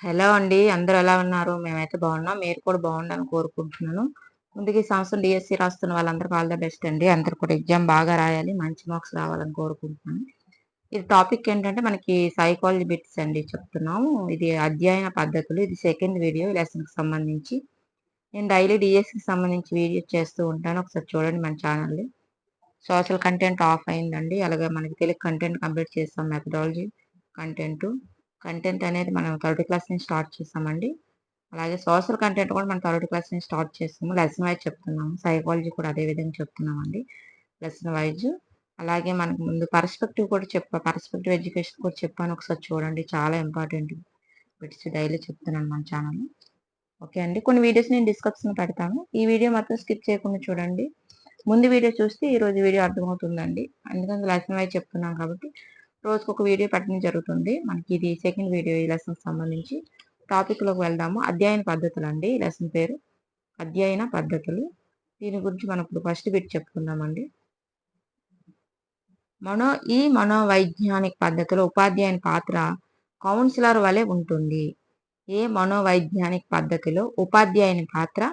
Hello అండి. అందరూ ఎలా ఉన్నారు? మేమైతే బాగున్నాం. మీరు కూడా బాగుండాలని కోరుకుంటున్నాను. ముందుగా ఈ సంవత్సరం డీఎస్సీ రాస్తున్న వాళ్ళందరికీ ఆల్ ద బెస్ట్ అండి. అందరూ కూడా ఎగ్జామ్ బాగా రాయాలి. మంచి మార్క్స్ రావాలని కోరుకుంటున్నాను. ఇది టాపిక్ ఏంటంటే మనకి సైకాలజీ బిట్స్ అండి చెప్తున్నాము. ఇది అధ్యయన పద్ధతులు. ఇది సెకండ్ వీడియో లెసన్‌కి సంబంధించి. నేను డైలీ డీఎస్సీకి సంబంధించి వీడియోస్ చేస్తూ ఉంటాను. ఒకసారి చూడండి మన ఛానల్‌ని. సోషల్ కంటెంట్ ఆఫ్ అయిందండి. అలాగే మనకి తెలుగు కంటెంట్ కంప్లీట్ చేస్తాం. మెథడాలజీ కంటెంట్ అనేది మనం థర్డ్ క్లాస్ నుంచి స్టార్ట్ చేసామండి. అలాగే సోషల్ కంటెంట్ కూడా మనం థర్డ్ క్లాస్ నుంచి స్టార్ట్ చేస్తాము. లెసన్ వైజ్ చెప్తున్నాము. సైకాలజీ కూడా అదే విధంగా చెప్తున్నామండి లెసన్ వైజ్. అలాగే మనకు ముందు పర్స్పెక్టివ్ ఎడ్యుకేషన్ కూడా చెప్పాను. ఒకసారి చూడండి. చాలా ఇంపార్టెంట్ బిట్స్ డైలీ చెప్తున్నాను మన ఛానల్లో. ఓకే అండి. కొన్ని వీడియోస్ నేను డిస్క్రిప్షన్‌లో పెడతాను. ఈ వీడియో మాత్రం స్కిప్ చేయకుండా చూడండి. ముందు వీడియో చూస్తే ఈరోజు వీడియో అర్థమవుతుందండి. ఎందుకంటే లెసన్ వైజ్ చెప్తున్నాం కాబట్టి రోజుకొక వీడియో పెట్టడం జరుగుతుంది. మనకి ఇది సెకండ్ వీడియో ఈ లెసన్‌కి సంబంధించి. టాపిక్‌లోకి వెళ్దాము. అధ్యయన పద్ధతులండి ఈ లెసన్ పేరు. అధ్యయన పద్ధతులు. దీని గురించి మనం ఇప్పుడు ఫస్ట్ బిట్ చెప్పుకుందామండి. మనోవైజ్ఞానిక పద్ధతిలో ఉపాధ్యాయుని పాత్ర కౌన్సిలర్ వలె ఉంటుంది. మనోవైజ్ఞానిక పద్ధతిలో ఉపాధ్యాయుని పాత్ర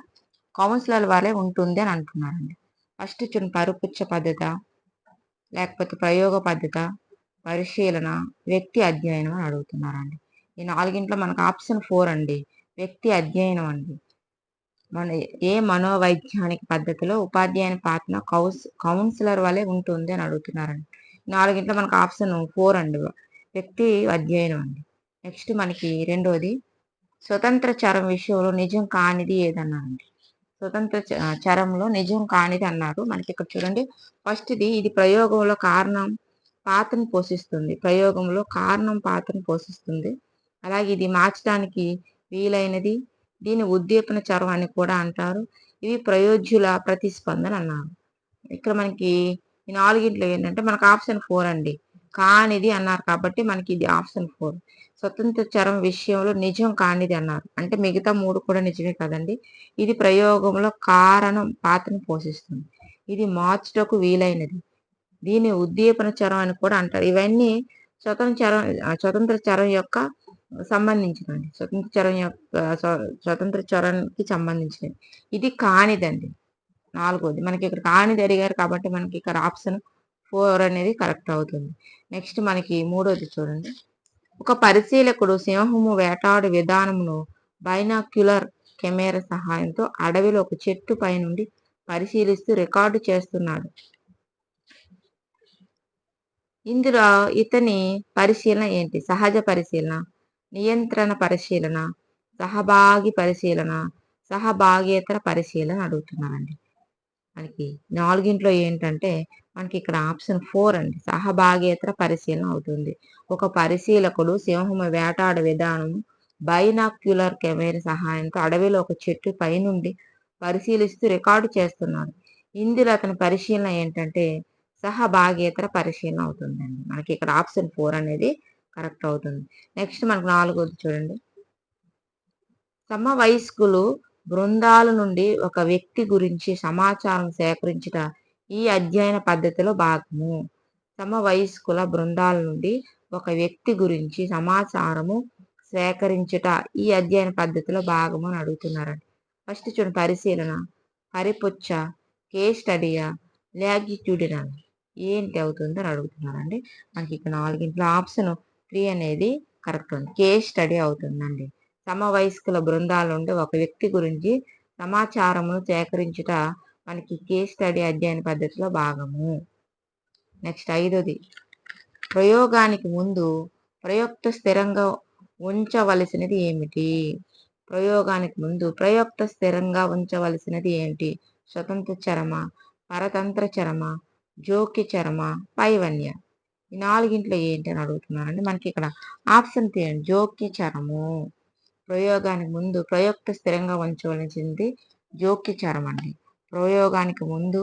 కౌన్సిలర్ వలె ఉంటుంది అని అంటున్నారండి. ఫస్ట్ పరుపుచ్చ పద్ధత, లేకపోతే ప్రయోగ పద్ధత, పరిశీలన, వ్యక్తి అధ్యయనం అని అడుగుతున్నారండి. ఈ నాలుగింట్లో మనకు ఆప్షన్ 4 అండి. వ్యక్తి అధ్యయనం అండి. మనోవైజ్ఞానిక పద్ధతిలో ఉపాధ్యాయుని పాత్ర కౌన్సిలర్ వలె ఉంటుంది అని అడుగుతున్నారండి. నాలుగింట్లో మనకు ఆప్షన్ 4 అండి. వ్యక్తి అధ్యయనం అండి. నెక్స్ట్ మనకి రెండోది స్వతంత్ర చరం విషయంలో నిజం కానిది ఏదన్నారండి. స్వతంత్ర చరంలో నిజం కానిది అన్నారు. మనకి ఇక్కడ చూడండి. ఫస్ట్‌ది ఇది ప్రయోగంలో పాత్రను పోషిస్తుంది. ప్రయోగంలో కారణం పాత్రను పోషిస్తుంది. అలాగే ఇది మార్చడానికి వీలైనది. దీన్ని ఉద్దీపన చరం అని కూడా అంటారు. ఇవి ప్రయోజ్యుల ప్రతిస్పందన అన్నారు. ఇక్కడ మనకి ఈ నాలుగింట్లో ఏంటంటే మనకు ఆప్షన్ 4 అండి. కానిది అన్నారు కాబట్టి మనకి ఇది ఆప్షన్ 4. స్వతంత్ర చరం విషయంలో నిజం కానిది అన్నారు. అంటే మిగతా 3 కూడా నిజమే కదండి. ఇది ప్రయోగంలో కారణం పాత్రను పోషిస్తుంది. ఇది మార్చుటకు వీలైనది. దీన్ని ఉద్దీపన చరం అని కూడా అంటారు. ఇవన్నీ స్వతంత్ర చరం యొక్క సంబంధించినవి. స్వతంత్ర చరానికి సంబంధించినవి. ఇది కానిదండి. నాలుగోది మనకి ఇక్కడ కానిది అడిగారు కాబట్టి మనకి ఇక్కడ ఆప్షన్ 4 అనేది కరెక్ట్ అవుతుంది. నెక్స్ట్ మనకి మూడోది చూడండి. ఒక పరిశీలకుడు సింహము వేటాడు విధానమును బైనాక్యులర్ కెమెరా సహాయంతో అడవిలో ఒక చెట్టు పై నుండి పరిశీలిస్తూ రికార్డు చేస్తున్నాడు. ఇందులో ఇతని పరిశీలన ఏంటి? సహజ పరిశీలన, నియంత్రణ పరిశీలన, సహభాగేతర పరిశీలన అడుగుతున్నానండి. మనకి నాలుగింట్లో ఏంటంటే మనకి ఇక్కడ ఆప్షన్ 4 అండి. సహభాగేతర పరిశీలన అవుతుంది. ఒక పరిశీలకుడు సింహము వేటాడే విధానం బైనాక్యులర్ కెమెరా సహాయంతో అడవిలో ఒక చెట్టు పై నుండి పరిశీలిస్తూ రికార్డు చేస్తున్నాడు. ఇందులో అతని పరిశీలన ఏంటంటే సహభాగేతర పరిశీలన అవుతుందండి. మనకి ఇక్కడ ఆప్షన్ 4 అనేది కరెక్ట్ అవుతుంది. నెక్స్ట్ మనకు నాలుగోది చూడండి. సమవయస్కులు బృందాల నుండి ఒక వ్యక్తి గురించి సమాచారం సేకరించుట ఈ అధ్యయన పద్ధతిలో భాగము. సమవయస్కుల బృందాల నుండి ఒక వ్యక్తి గురించి సమాచారము సేకరించుట ఈ అధ్యయన పద్ధతిలో భాగము అని అడుగుతున్నారండి. ఫస్ట్ చూడండి. పరిశీలన, పరిపుచ్చ, కేస్ స్టడీయా, లాంగిట్యూడినల్ ఏంటి అవుతుందని అడుగుతున్నారండి. మనకి ఇక్కడ నాలుగింట్లో ఆప్షన్ 3 అనేది కరెక్ట్ ఉంది. కేస్ స్టడీ అవుతుందండి. సమవయస్కుల బృందాల నుండి ఒక వ్యక్తి గురించి సమాచారమును సేకరించుట మనకి కేస్ స్టడీ అధ్యయన పద్ధతిలో భాగము. నెక్స్ట్ ఐదోది ప్రయోగానికి ముందు ప్రయుక్త స్థిరంగా ఉంచవలసినది ఏమిటి? ప్రయోగానికి ముందు ప్రయుక్త స్థిరంగా ఉంచవలసినది ఏంటి? స్వతంత్ర చరమ, పరతంత్ర చరమ, జోక్య చరమ, పైవన్య. ఈ నాలుగింట్లో ఏంటి అని అడుగుతున్నారండి. మనకి ఇక్కడ ఆప్షన్ 3 జోక్య చరము. ప్రయోగానికి ముందు ప్రయుక్త స్థిరంగా ఉంచవలసింది జోక్య చరం అండి. ప్రయోగానికి ముందు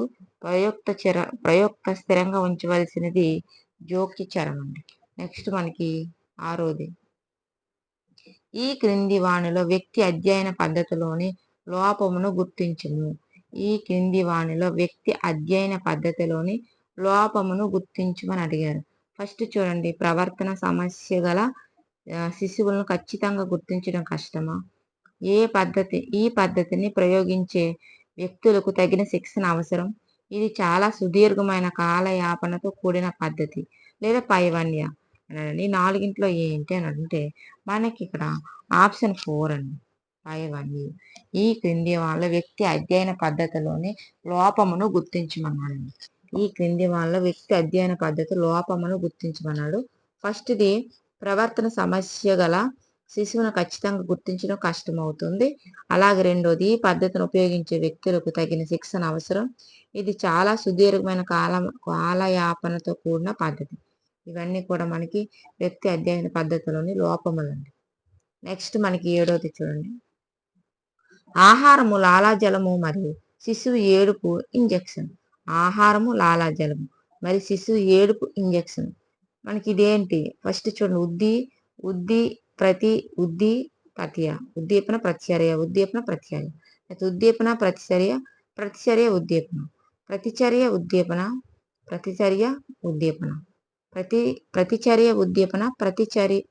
ప్రయుక్త స్థిరంగా ఉంచవలసినది జోక్య చరం అండి. నెక్స్ట్ మనకి ఆరోది. ఈ క్రింది వానిలో వ్యక్తి అధ్యయన పద్ధతిలోని లోపమును గుర్తించుము. ఈ క్రింది వానిలో వ్యక్తి అధ్యయన పద్ధతిలోని లోపమును గుర్తించమని అడిగారు. ఫస్ట్ చూడండి. ప్రవర్తన సమస్య గల శిశువులను ఖచ్చితంగా గుర్తించడం కష్టమా? ఈ పద్ధతిని ప్రయోగించే వ్యక్తులకు తగిన శిక్షణ అవసరం. ఇది చాలా సుదీర్ఘమైన కాలయాపనతో కూడిన పద్ధతి లేదా పైవన్య అనండి. ఈ నాలుగింట్లో ఏంటి అని అంటే మనకిక్కడ ఆప్షన్ 4 అండి. పైవన్య. ఈ క్రింది వాళ్ళ వ్యక్తి అధ్యయన పద్ధతిలోని లోపమును గుర్తించమన్నాడండి. ఈ క్రింది వాళ్ళ వ్యక్తి అధ్యయన పద్ధతి లోపమును గుర్తించమన్నాడు. ఫస్ట్‌ది ప్రవర్తన సమస్య గల శిశువును ఖచ్చితంగా గుర్తించడం కష్టమవుతుంది. అలాగే రెండోది ఈ పద్ధతిని ఉపయోగించే వ్యక్తులకు తగిన శిక్షణ అవసరం. ఇది చాలా సుదీర్ఘమైన కాలయాపనతో కూడిన పద్ధతి. ఇవన్నీ కూడా మనకి వ్యక్తి అధ్యయన పద్ధతిలోని లోపములండి. నెక్స్ట్ మనకి ఏడోది చూడండి. ఆహారము, లాలాజలము మరియు శిశువు ఏడుపు ఇంజెక్షన్. ఆహారము, లాలాజలము మరి శిశువు ఏడుపు ఇంజెక్షన్. మనకి ఇదేంటి? ఫస్ట్ చూడండి. ఉద్ది ప్రతి ఉద్దీ ప్రత్యయ. ఉద్దీపన ప్రతిచర్య ఉద్దీపన ప్రతిచర్య. ఉద్దీపన ప్రతిచర్య ప్రతిచర్య ఉద్దీపన. ప్రతిచర్య ఉద్దీపన ప్రతిచర్య ఉద్దీపన. ప్రతిచర్య ఉద్దీపన ప్రతిచర్య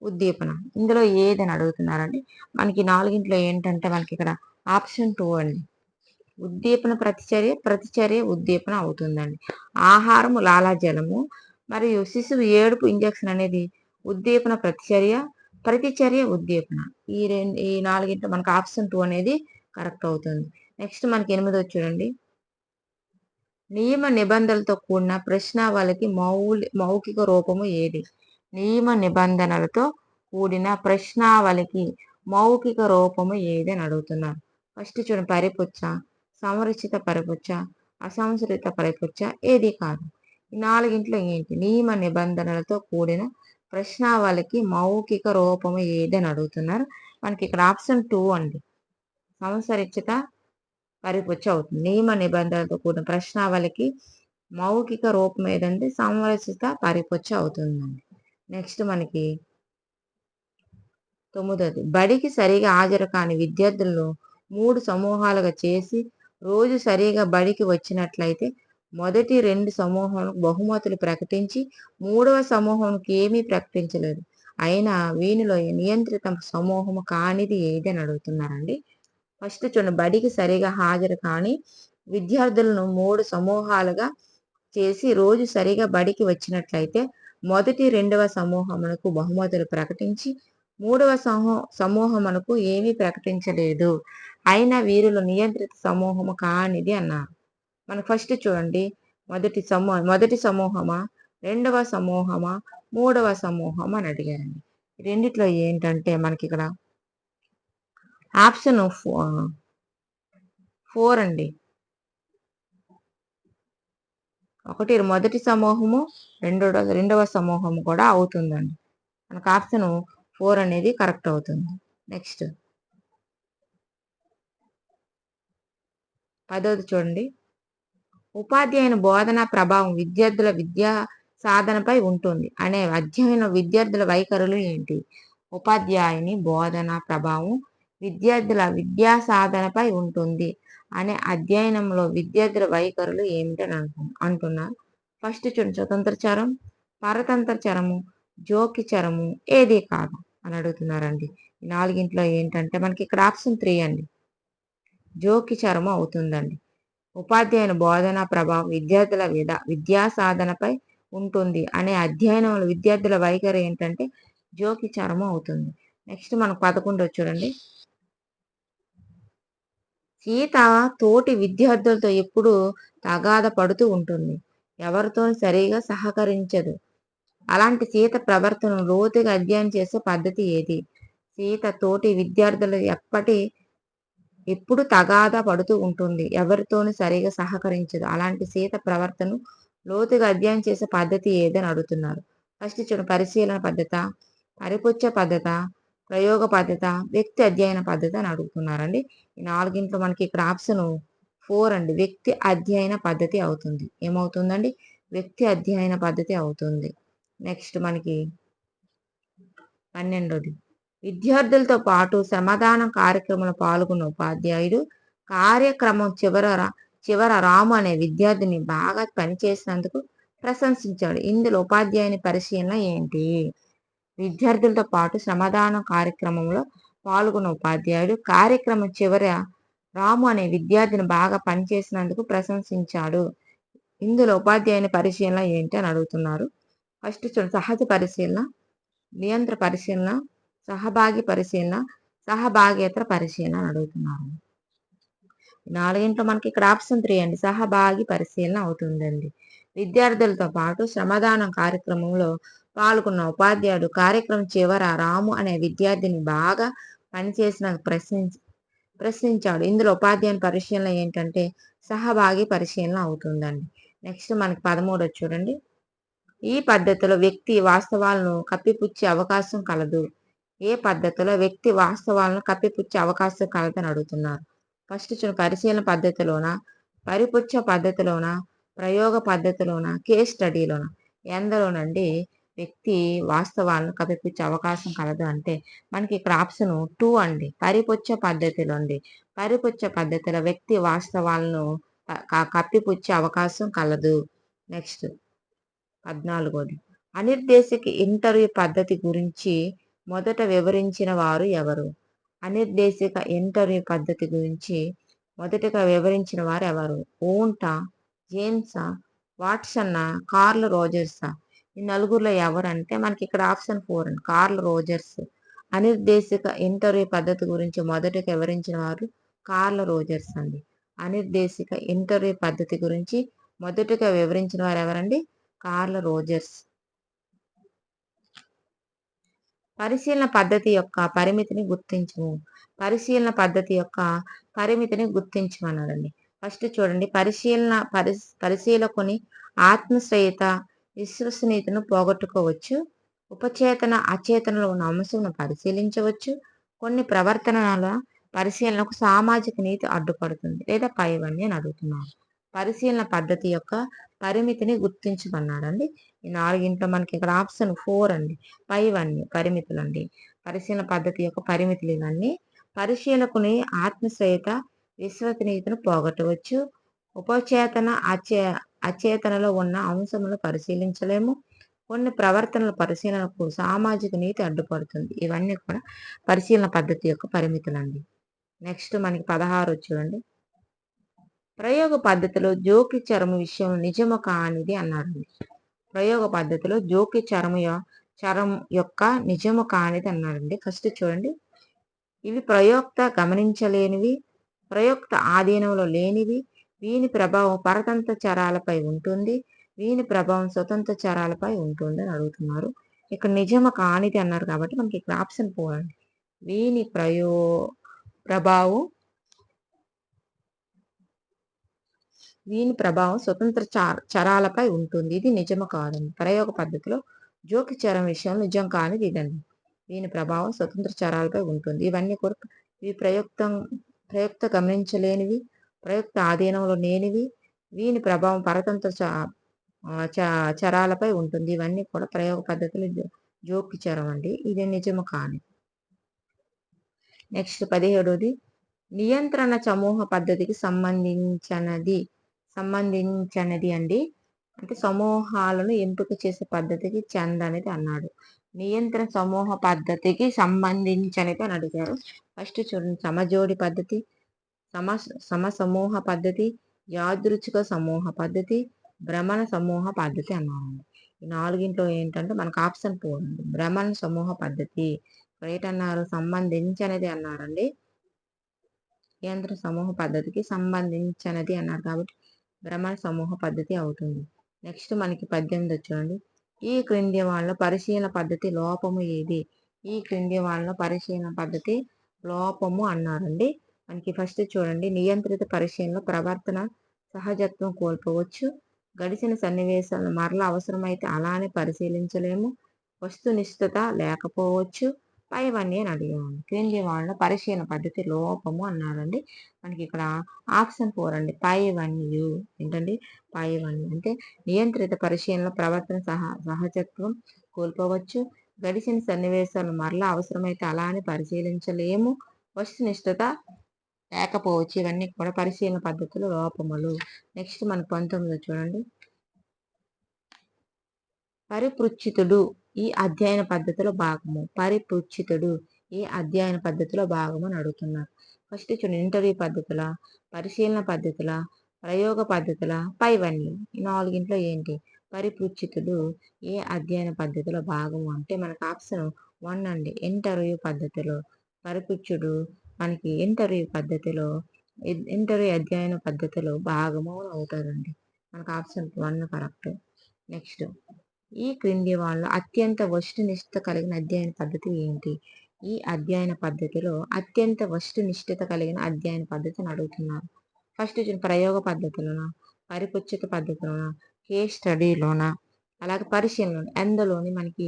ఉద్దీపన. ఇందులో ఏదని అడుగుతున్నారండి. మనకి నాలుగింట్లో ఏంటంటే మనకి ఇక్కడ ఆప్షన్ 2 అండి. ఉద్దీపన ప్రతిచర్య ప్రతిచర్య ఉద్దీపన అవుతుందండి. ఆహారము, లాలాజలము మరియు శిశువు ఏడుపు ఇంజెక్షన్ అనేది ఉద్దీపన ప్రతిచర్య ప్రతిచర్య ఉద్దీపన. ఈ నాలుగింట్లో మనకు ఆప్షన్ 2 అనేది కరెక్ట్ అవుతుంది. నెక్స్ట్ మనకి 8వ చూడండి. నియమ నిబంధనలతో కూడిన ప్రశ్నావళికి మౌఖిక రూపము ఏది? నియమ నిబంధనలతో కూడిన ప్రశ్నావళికి మౌఖిక రూపము ఏది అని అడుగుతున్నారు. ఫస్ట్ చూడండి. పరిపుచ్చ, సంరక్షిత పరిపుచ్చ, అసంస్కృత పరిపుచ్చ, ఏది కాదు. ఈ నాలుగింట్లో ఏంటి? నియమ నిబంధనలతో కూడిన ప్రశ్నావళికి మౌఖిక రూపము ఏది అని అడుగుతున్నారు. మనకి ఇక్కడ ఆప్షన్ 2 అండి. సంరక్షిత పరిపుచ్చ అవుతుంది. నియమ నిబంధనలతో కూడిన ప్రశ్నావళికి మౌఖిక రూపం ఏదంటే సంరక్షిత పరిపుచ్చ అవుతుందండి. నెక్స్ట్ మనకి 9ది. బడికి సరిగా హాజరు కాని విద్యార్థులను 3 సమూహాలుగా చేసి రోజు సరిగా బడికి వచ్చినట్లయితే మొదటి 2 సమూహాలకు బహుమతులు ప్రకటించి 3వ సమూహానికి ఏమీ ప్రకటించలేదు. అయినా వీనిలో నియంత్రిత సమూహము కానిది ఏది అని అడుగుతున్నారండి. ఫస్ట్ చూడండి. బడికి సరిగా హాజరు కాని విద్యార్థులను 3 సమూహాలుగా చేసి రోజు సరిగా బడికి వచ్చినట్లయితే మొదటి 2వ సమూహమునకు బహుమతులు ప్రకటించి 3వ సమూహమునకు ఏమీ ప్రకటించలేదు. అయినా వీరిలో నియంత్రిత సమూహము కానిది అన్నారు. మనకు ఫస్ట్ చూడండి. మొదటి సమూహమా, రెండవ సమూహమా, 3వ సమూహం అని అడిగారండి. రెండిట్లో ఏంటంటే మనకి ఇక్కడ ఆప్షన్ 4 అండి. మొదటి సమూహము, రెండవ సమూహము కూడా అవుతుందండి. మనకు ఆప్షన్ 4 అనేది కరెక్ట్ అవుతుంది. నెక్స్ట్ 10ది చూడండి. ఉపాధ్యాయుని బోధనా ప్రభావం విద్యార్థుల విద్యా సాధనపై ఉంటుంది అనే అధ్యయనం విద్యార్థుల వైఖరులు ఏంటి? ఉపాధ్యాయుని బోధనా ప్రభావం విద్యార్థుల విద్యా సాధనపై ఉంటుంది అనే అధ్యయనంలో విద్యార్థుల వైఖరులు ఏమిటని అంటున్నారు. ఫస్ట్ చూడండి. స్వతంత్ర చరం, పరతంత్ర చరము, జోకి చరము, ఏది కాదు అని అడుగుతున్నారండి. ఈ నాలుగింట్లో ఏంటంటే మనకి ఇక్కడ ఆప్షన్ 3 అండి. జోకి చరము అవుతుందండి. ఉపాధ్యాయుని బోధనా ప్రభావం విద్యార్థుల విద్యా సాధనపై ఉంటుంది అనే అధ్యయనంలో విద్యార్థుల వైఖరి ఏంటంటే జోకి చరము అవుతుంది. నెక్స్ట్ మనకు 11 చూడండి. సీత తోటి విద్యార్థులతో ఎప్పుడూ తగాద పడుతూ ఉంటుంది. ఎవరితో సరిగా సహకరించదు. అలాంటి సీత ప్రవర్తనను లోతుగా అధ్యయనం చేసే పద్ధతి ఏది? సీత తోటి విద్యార్థులు ఎప్పుడు తగాదా పడుతూ ఉంటుంది. ఎవరితోనూ సరిగా సహకరించదు. అలాంటి సీత ప్రవర్తనను లోతుగా అధ్యయనం చేసే పద్ధతి ఏదని అడుగుతున్నారు. ఫస్ట్ చూడండి. పరిశీలన పద్ధత, పరిపుచ్చ పద్ధత, ప్రయోగ పద్ధత, వ్యక్తి అధ్యయన పద్ధతి అని అడుగుతున్నారండి. ఈ నాలుగింట్లో మనకి ఇక్కడ ఆప్షన్ 4 అండి. వ్యక్తి అధ్యయన పద్ధతి అవుతుంది. ఏమవుతుందండి? వ్యక్తి అధ్యయన పద్ధతి అవుతుంది. నెక్స్ట్ మనకి 12ది. విద్యార్థులతో పాటు శ్రమదానం కార్యక్రమంలో పాల్గొన్న ఉపాధ్యాయుడు కార్యక్రమం చివర రాము అనే విద్యార్థిని బాగా పనిచేసినందుకు ప్రశంసించాడు. ఇందులో ఉపాధ్యాయుని పరిశీలన ఏంటి? విద్యార్థులతో పాటు శ్రమదానం కార్యక్రమంలో పాల్గొన్న ఉపాధ్యాయుడు కార్యక్రమం చివర రాము అనే విద్యార్థిని బాగా పనిచేసినందుకు ప్రశంసించాడు. ఇందులో ఉపాధ్యాయుని పరిశీలన ఏంటి అని అడుగుతున్నారు. ఫస్ట్ చూడండి, సహజ పరిశీలన, నియంత్ర పరిశీలన, సహభాగి పరిశీలన, సహభాగేతర పరిశీలన అని అడుగుతున్నారు. నాలుగింట్లో మనకి ఇక్కడ ఆప్షన్ 3 అండి, సహభాగి పరిశీలన అవుతుందండి. విద్యార్థులతో పాటు శ్రమదానం కార్యక్రమంలో పాల్గొన్న ఉపాధ్యాయుడు కార్యక్రమం చివర రాము అనే విద్యార్థిని బాగా పనిచేసిన ప్రశ్నించాడు. ఇందులో ఉపాధ్యాయుని పరిశీలన ఏంటంటే సహభాగి పరిశీలన అవుతుందండి. నెక్స్ట్ మనకి 13 చూడండి. ఈ పద్ధతిలో వ్యక్తి వాస్తవాలను కప్పిపుచ్చే అవకాశం కలదు. ఏ పద్ధతిలో వ్యక్తి వాస్తవాలను కప్పిపుచ్చే అవకాశం కలదని అడుగుతున్నారు. ఫస్ట్ చూడండి, పరిశీలన పద్ధతిలోన, పరిపుచ్చ పద్ధతిలోన, ప్రయోగ పద్ధతిలోన, కేస్ స్టడీలోన, ఎందలోనండి వ్యక్తి వాస్తవాలను కప్పిపుచ్చే అవకాశం కలదు అంటే మనకి ఇక్కడ ఆప్షన్ 2 అండి, పరిపుచ్చ పద్ధతిలో అండి. పరిపుచ్చ పద్ధతిలో వ్యక్తి వాస్తవాలను కప్పిపుచ్చే అవకాశం కలదు. నెక్స్ట్ 14 అనిర్దేశిక ఇంటర్వ్యూ పద్ధతి గురించి మొదట వివరించిన వారు ఎవరు? అనిర్దేశిక ఇంటర్వ్యూ పద్ధతి గురించి మొదటగా వివరించిన వారు ఎవరు? ఓంటా, జేమ్సా, వాట్సన్నా, కార్ల్ రోజర్సా? ఈ నలుగురిలో ఎవరంటే మనకి ఇక్కడ ఆప్షన్ 4 అండి, కార్ల్ రోజర్స్. అనిర్దేశిక ఇంటర్వ్యూ పద్ధతి గురించి మొదటగా వివరించిన వారు కార్ల్ రోజర్స్ అండి. అనిర్దేశిక ఇంటర్వ్యూ పద్ధతి గురించి మొదటగా వివరించిన వారు ఎవరండి? Curl Rogers. పరిశీలన పద్ధతి యొక్క పరిమితిని గుర్తించము. పరిశీలన పద్ధతి యొక్క పరిమితిని గుర్తించమన్నారండి. ఫస్ట్ చూడండి, పరిశీలకుని ఆత్మశ్రయత, విశ్వసనీయతను పోగొట్టుకోవచ్చు. ఉపచేతన అచేతనలో ఉన్న అంశంను పరిశీలించవచ్చు. కొన్ని ప్రవర్తనల పరిశీలనకు సామాజిక నీతి అడ్డుపడుతుంది లేదా పైవన్నీ అని అడుగుతున్నారు. పరిశీలన పద్ధతి యొక్క పరిమితిని గుర్తించమన్నాడండి. ఈ నాలుగింట్లో మనకి ఇక్కడ ఆప్షన్ 4 అండి, పైవన్నీ పరిమితులండి. పరిశీలన పద్ధతి యొక్క పరిమితులు ఇవన్నీ. పరిశీలకుని ఆత్మశ్రయత, విశ్వసనీయతను పోగొట్టవచ్చు. ఉపచేతన అచేతనలో ఉన్న అంశములను పరిశీలించలేము. కొన్ని ప్రవర్తనల పరిశీలనకు సామాజిక నీతి అడ్డుపడుతుంది. ఇవన్నీ కూడా పరిశీలన పద్ధతి యొక్క పరిమితులండి. నెక్స్ట్ మనకి 16 చూడండి. ప్రయోగ పద్ధతిలో జోకి చరము విషయం నిజము కానిది అన్నారండి. ప్రయోగ పద్ధతిలో జోకి చరం యొక్క నిజము కానిది అన్నారండి. ఫస్ట్ చూడండి, ఇవి ప్రయోక్త గమనించలేనివి, ప్రయోక్త ఆధీనంలో లేనివి, వీని ప్రభావం పరతంత్ర చరాలపై ఉంటుంది, వీని ప్రభావం స్వతంత్ర చరాలపై ఉంటుంది అని అడుగుతున్నారు. ఇక్కడ నిజము కానిది అన్నారు కాబట్టి మనకి ఇక్కడ ఆప్షన్ 4 అండి, వీని ప్రభావం స్వతంత్ర చరాలపై ఉంటుంది. ఇది నిజము కాదండి. ప్రయోగ పద్ధతిలో జోకి చరం విషయం నిజం కానిది ఇదండి. దీని ప్రభావం స్వతంత్ర చరాలపై ఉంటుంది. ఇవన్నీ కూడా ఇవి ప్రయుక్త గమనించలేనివి, ప్రయుక్త ఆధీనంలో లేనివి, వీని ప్రభావం పరతంత్ర చరాలపై ఉంటుంది. ఇవన్నీ కూడా ప్రయోగ పద్ధతిలో జోకి చరం అండి. ఇది నిజము కాని. నెక్స్ట్ 17 నియంత్రణ సమూహ పద్ధతికి సంబంధించినది అండి. అంటే సమూహాలను ఎంపిక చేసే పద్ధతికి చంద్ అనేది అన్నాడు. నియంత్రణ సమూహ పద్ధతికి సంబంధించినది అని అడిగారు. ఫస్ట్ చూడండి, సమజోడి పద్ధతి, సమూహ పద్ధతి, యాదృచ్ఛిక సమూహ పద్ధతి, భ్రమణ సమూహ పద్ధతి అన్నారండి. ఈ నాలుగింట్లో ఏంటంటే మనకు ఆప్షన్ 4 అండి, భ్రమణ సమూహ పద్ధతి. ఏంటన్నారు, సంబంధించినది అన్నారండి. నియంత్రణ సమూహ పద్ధతికి సంబంధించినది అన్నారు కాబట్టి భ్రమణ సమూహ పద్ధతి అవుతుంది. నెక్స్ట్ మనకి 18 చూడండి. ఈ క్రింది వాళ్ళ పరిశీలన పద్ధతి లోపము ఏది? ఈ క్రింది వాళ్ళ పరిశీలన పద్ధతి లోపము అన్నారండి. మనకి ఫస్ట్ చూడండి, నియంత్రిత పరిశీలనలో ప్రవర్తన సహజత్వం కోల్పోవచ్చు. గడిచిన సన్నివేశాలను మరలా అవసరమైతే అలానే పరిశీలించలేము. వస్తునిష్ఠత లేకపోవచ్చు. పైవన్నీ అని అడిగాము. క్రింది వాళ్ళ పరిశీలన పద్ధతి లోపము అన్నారండి. మనకి ఇక్కడ ఆప్షన్ 4 అండి, పైవన్నీ. ఏంటండి, పైవన్నీ అంటే నియంత్రిత పరిశీలన ప్రవర్తన సహజత్వం కోల్పోవచ్చు. గడిచిన సన్నివేశాలు మరలా అవసరమైతే అలానే పరిశీలించలేము. వస్తునిష్ఠత లేకపోవచ్చు. ఇవన్నీ కూడా పరిశీలన పద్ధతులు లోపములు. నెక్స్ట్ మనకు 19 చూడండి. పరిపృచ్ఛితుడు ఈ అధ్యయన పద్ధతిలో భాగము. పరిపృచ్ఛితుడు ఏ అధ్యయన పద్ధతిలో భాగము అని అడుగుతున్నారు. ఫస్ట్ చూడండి, ఇంటర్వ్యూ పద్ధతుల, పరిశీలన పద్ధతుల, ప్రయోగ పద్ధతుల, పైవన్నీ. ఈ నాలుగింట్లో ఏంటి? పరిపృచ్ఛితుడు ఏ అధ్యయన పద్ధతిలో భాగము అంటే మనకు ఆప్షన్ 1 అండి. ఇంటర్వ్యూ పద్ధతిలో. పరిపృచ్ఛుడు మనకి ఇంటర్వ్యూ అధ్యయన పద్ధతిలో భాగము అవుతారండి. మనకు ఆప్షన్ 1 కరెక్ట్. నెక్స్ట్, ఈ క్రింది వాళ్ళలో అత్యంత వస్తునిష్ఠత కలిగిన అధ్యయన పద్ధతి ఏంటి? ఈ అధ్యయన పద్ధతిలో అత్యంత వస్తునిష్ఠత కలిగిన అధ్యయన పద్ధతిని అడుగుతున్నారు. ఫస్ట్ ప్రయోగ పద్ధతిలోన, పరిపృచ్ఛిత పద్ధతిలోన, కేస్ స్టడీలోన, అలాగే పరిశీలన ఎందులోని మనకి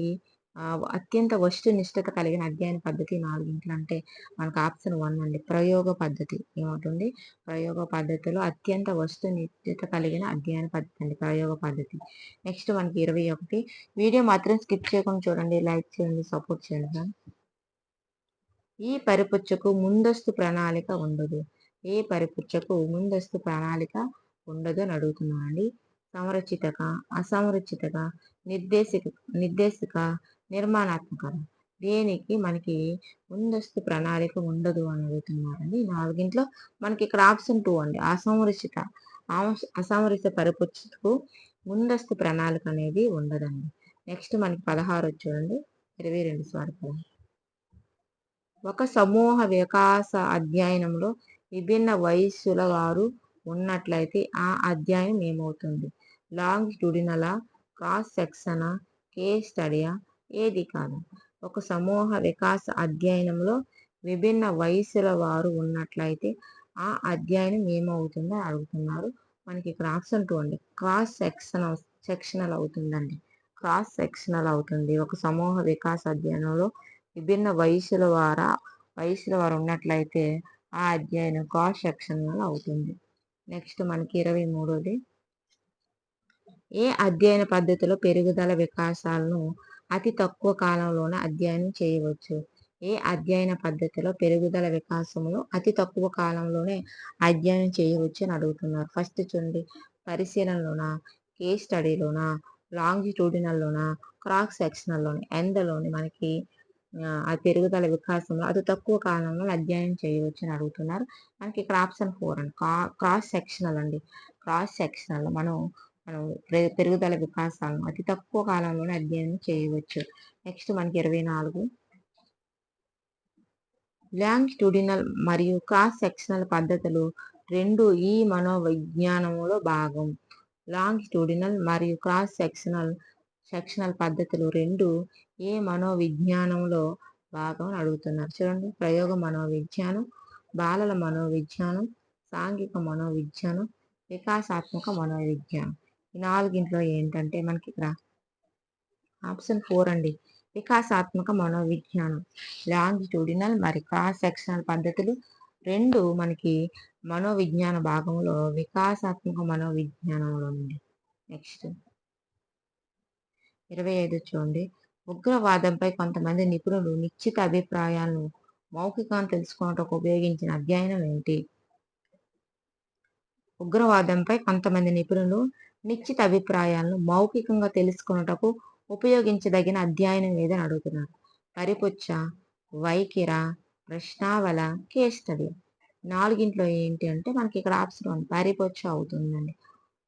అత్యంత వస్తునిష్ఠత కలిగిన అధ్యయన పద్ధతి నాలుగింట్లో అంటే మనకు ఆప్షన్ 1 అండి. ప్రయోగ పద్ధతి ఏమవుతుంది? ప్రయోగ పద్ధతిలో అత్యంత వస్తునిష్ఠత కలిగిన అధ్యయన పద్ధతి అండి ప్రయోగ పద్ధతి. నెక్స్ట్ మనకి 21. వీడియో మాత్రం స్కిప్ చేయకుండా చూడండి, లైక్ చేయండి, సపోర్ట్ చేయండి. ఈ పరిపృచ్ఛకు ముందస్తు ప్రణాళిక ఉండదు. ఏ పరిపృచ్ఛకు ముందస్తు ప్రణాళిక ఉండదు అని అడుగుతున్నానండి. సంరచితక, అసంరచితక, నిర్దేశిక, నిర్మాణాత్మక. దేనికి మనకి ముందస్తు ప్రణాళిక ఉండదు అని అడుగుతున్నారండి. నాలుగింట్లో మనకి ఇక్కడ ఆప్షన్ 2 అండి. అసంరచిత పరిపృచ్ఛకు ముందస్తు ప్రణాళిక అనేది ఉండదండి. నెక్స్ట్ మనకి 16 చూడండి, 22 సారీ. ఒక సమూహ వికాస అధ్యయనంలో విభిన్న వయస్సుల వారు ఉన్నట్లయితే ఆ అధ్యయనం ఏమవుతుంది? లాంగిట్యూడినలా, క్రాస్ సెక్షనా, కేస్ స్టడీయా, ఏది కాదు? ఒక సమూహ వికాస అధ్యయనంలో విభిన్న వయస్సుల వారు ఉన్నట్లయితే ఆ అధ్యయనం ఏమవుతుందో అడుగుతున్నారు. మనకి ఇక్కడ ఆప్షన్ 2 అండి. క్రాస్ సెక్షనల్ అవుతుందండి. క్రాస్ సెక్షనల్ అవుతుంది. ఒక సమూహ వికాస అధ్యయనంలో విభిన్న వయసుల వారు ఉన్నట్లయితే ఆ అధ్యయనం క్రాస్ సెక్షనల్ అవుతుంది. నెక్స్ట్ మనకి 23. ఏ అధ్యయన పద్ధతిలో పెరుగుదల వికాసాలను అతి తక్కువ కాలంలోనే అధ్యయనం చేయవచ్చు? ఏ అధ్యయన పద్ధతిలో పెరుగుదల వికాసములు అతి తక్కువ కాలంలోనే అధ్యయనం చేయవచ్చు అని అడుగుతున్నారు. ఫస్ట్ చూడండి, పరిశీలనలోన, కేస్ స్టడీలోన, లాంగిట్యూడినల్లోన, క్రాస్ సెక్షనల్లోన, ఎందులోని మనకి ఆ పెరుగుదల వికాసంలో అతి తక్కువ కాలంలో అధ్యయనం చేయవచ్చు అని అడుగుతున్నారు. మనకి ఇక్కడ ఆప్షన్ 4 అండి. క్రాస్ సెక్షనల్ అండి. క్రాస్ సెక్షనల్ మనం పెరుగుదల వికాసాలను అతి తక్కువ కాలంలోనే అధ్యయనం చేయవచ్చు. నెక్స్ట్ మనకి 24. లాంగిట్యూడినల్ మరియు క్రాస్ సెక్షనల్ పద్ధతులు రెండు ఈ మనోవిజ్ఞానములో భాగం. లాంగిట్యూడినల్ మరియు క్రాస్ సెక్షనల్ పద్ధతులు రెండు ఏ మనోవిజ్ఞానంలో భాగం అని అడుగుతున్నారు. చూడండి, ప్రయోగ మనోవిజ్ఞానం, బాలల మనోవిజ్ఞానం, సాంఘిక మనోవిజ్ఞానం, వికాసాత్మక మనోవిజ్ఞానం. ఈ నాలుగింట్లో ఏంటంటే మనకి ఇక్కడ ఆప్షన్ 4 అండి. వికాసాత్మక మనోవిజ్ఞానం. లాంగిట్యూడినల్ మరియు క్రాస్ సెక్షనల్ పద్ధతులు రెండు మనకి మనోవిజ్ఞాన భాగంలో వికాసాత్మక మనోవిజ్ఞానంలో ఉంది. నెక్స్ట్ 25 చూడండి. ఉగ్రవాదంపై కొంతమంది నిపుణులు నిశ్చిత అభిప్రాయాలను మౌఖికంగా తెలుసుకోవడానికి ఉపయోగించిన అధ్యయనం ఏంటి? ఉగ్రవాదంపై కొంతమంది నిపుణులు నిశ్చిత అభిప్రాయాలను మౌఖికంగా తెలుసుకొనుటకు ఉపయోగించదగిన అధ్యయనం ఏదని అడుగుతున్నారు. పరిపుచ్చ, వైఖిర, ప్రశ్నావళ, కేస్ స్టడీ. నాలుగింట్లో ఏంటి అంటే మనకి ఇక్కడ ఆప్షన్ 1 పరిపుచ్చ అవుతుందండి.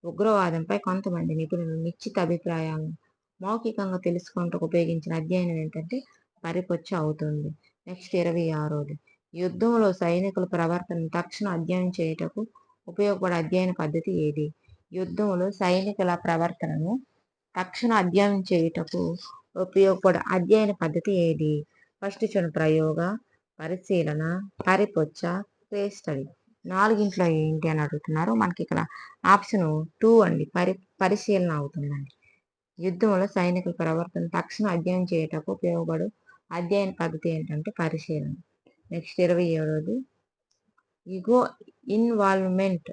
ఉగ్రవాదంపై కొంతమంది నిపుణులు నిశ్చిత అభిప్రాయాలను మౌఖికంగా తెలుసుకొనుటకు ఉపయోగించిన అధ్యయనం ఏంటంటే పరిపుచ్చ అవుతుంది. నెక్స్ట్ 26. యుద్ధంలో సైనికుల ప్రవర్తనను తక్షణ అధ్యయనం చేయుటకు ఉపయోగపడే అధ్యయన పద్ధతి ఏది? యుద్ధంలో సైనికుల ప్రవర్తనను తక్షణ అధ్యయనం చేయుటకు ఉపయోగపడే అధ్యయన పద్ధతి ఏది? ఫస్ట్ చూడండి, ప్రయోగ, పరిశీలన, పరిపుచ్చ, కేస్ స్టడీ. నాలుగింట్లో ఏంటి అని అడుగుతున్నారు. మనకి ఇక్కడ ఆప్షన్ 2 అండి. పరిశీలన అవుతుందండి. యుద్ధంలో సైనికుల ప్రవర్తన తక్షణ అధ్యయనం చేయటకు ఉపయోగపడు అధ్యయన పద్ధతి ఏంటంటే పరిశీలన. నెక్స్ట్ 27. ఇగో ఇన్వాల్వ్మెంట్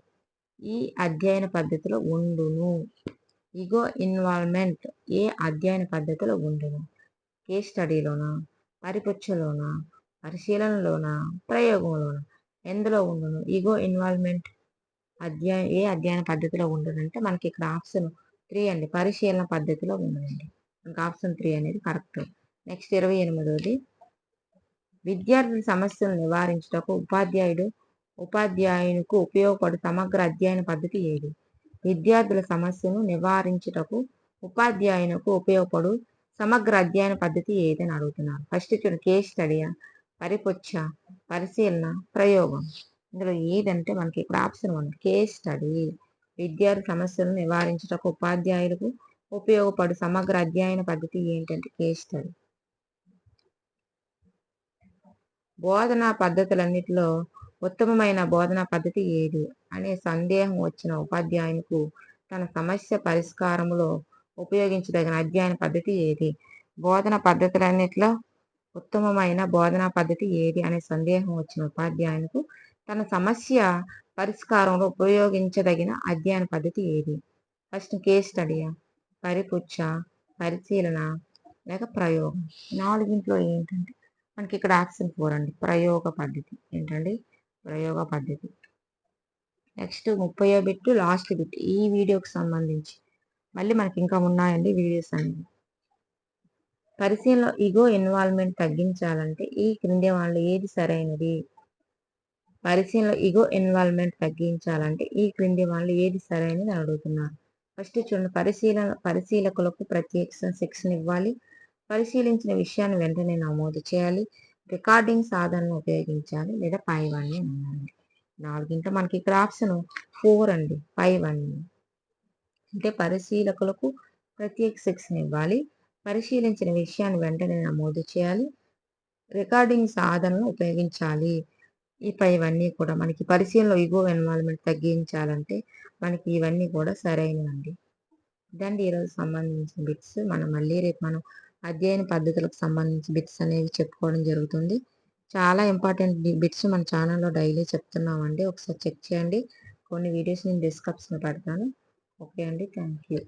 ఈ అధ్యయన పద్ధతిలో ఉండును. ఇగో ఇన్వాల్వ్మెంట్ ఏ అధ్యయన పద్ధతిలో ఉండును? కేస్ స్టడీలోనా, పరిపుచ్చలోనా, పరిశీలనలోన, ప్రయోగంలోన, ఎందులో ఉండును? ఇగో ఇన్వాల్వ్మెంట్ ఏ అధ్యయన పద్ధతిలో ఉండునంటే మనకి ఇక్కడ ఆప్షన్ 3 అండి. పరిశీలన పద్ధతిలో ఉండండి. ఇంకా ఆప్షన్ 3 అనేది కరెక్ట్. నెక్స్ట్ 28ది విద్యార్థుల సమస్యలను నివారించుటకు ఉపాధ్యాయునికి ఉపయోగపడు సమగ్ర అధ్యయన పద్ధతి ఏది? విద్యార్థుల సమస్యను నివారించుటకు ఉపాధ్యాయునికి ఉపయోగపడు సమగ్ర అధ్యయన పద్ధతి ఏదని అడుగుతున్నారు. ఫస్ట్ చూడండి, కేస్ స్టడీయా, పరిపుచ్చ, పరిశీలన, ప్రయోగం. ఇందులో ఏదంటే మనకి ఇక్కడ ఆప్షన్ 1 కేస్ స్టడీ. విద్యార్థి సమస్యలను నివారించుటకు ఉపాధ్యాయులకు ఉపయోగపడు సమగ్ర అధ్యయన పద్ధతి ఏంటంటే కేస్ స్టడీ. బోధనా పద్ధతులన్నిటిలో ఉత్తమమైన బోధనా పద్ధతి ఏది అనే సందేహం వచ్చిన ఉపాధ్యాయునికి తన సమస్య పరిష్కారంలో ఉపయోగించదగిన అధ్యయన పద్ధతి ఏది? బోధనా పద్ధతులన్నిటిలో ఉత్తమమైన బోధనా పద్ధతి ఏది అనే సందేహం వచ్చిన ఉపాధ్యాయునికి తన సమస్య పరిష్కారంలో ఉపయోగించదగిన అధ్యయన పద్ధతి ఏది? ఫస్ట్ కేస్ స్టడీయా, పరిపుచ్చ, పరిశీలన, లేక ప్రయోగం. నాలుగింట్లో ఏంటంటే మనకి ఇక్కడ ఆప్షన్ 4 అండి, ప్రయోగ పద్ధతి. ఏంటండి? ప్రయోగ పద్ధతి. నెక్స్ట్ 30వ బిట్, లాస్ట్ బిట్ ఈ వీడియోకి సంబంధించి. మళ్ళీ మనకి ఇంకా ఉన్నాయండి వీడియోస్ అనేవి. పరిశీలనలో ఇగో ఇన్వాల్వ్మెంట్ తగ్గించాలంటే ఈ క్రింది వాళ్ళు ఏది సరైనది? పరిశీలనలో ఇగో ఇన్వాల్వ్మెంట్ తగ్గించాలంటే ఈ క్రింది వాళ్ళు ఏది సరైనది అడుగుతున్నారు. ఫస్ట్ చూడండి, పరిశీలకులకు ప్రత్యేక శిక్షణ ఇవ్వాలి, పరిశీలించిన విషయాన్ని వెంటనే నమోదు చేయాలి, రికార్డింగ్ సాధనను ఉపయోగించాలి, లేదా పైవన్నీ ఉండాలి. నాలుగింట మనకి ఇక్కడ ఆప్షన్ 4 అండి, పైవన్నీ. అంటే పరిశీలకులకు ప్రత్యేక శిక్షణ ఇవ్వాలి, పరిశీలించిన విషయాన్ని వెంటనే నమోదు చేయాలి, రికార్డింగ్ సాధనను ఉపయోగించాలి. ఈ పైవన్నీ కూడా మనకి పరిశీలనలో ఇగో ఇన్వాల్వ్మెంట్ తగ్గించాలంటే మనకి ఇవన్నీ కూడా సరైనవండి. ఇదండి ఈరోజు సంబంధించిన బిట్స్. మళ్ళీ రేపు మనం అధ్యయన పద్ధతులకు సంబంధించి బిట్స్ అనేవి చెప్పుకోవడం జరుగుతుంది. చాలా ఇంపార్టెంట్ బిట్స్ మన ఛానల్లో డైలీ చెప్తున్నామండి. ఒకసారి చెక్ చేయండి. కొన్ని వీడియోస్ నేను డిస్క్రిప్షన్లో పెడతాను. ఓకే అండి, థ్యాంక్ యూ.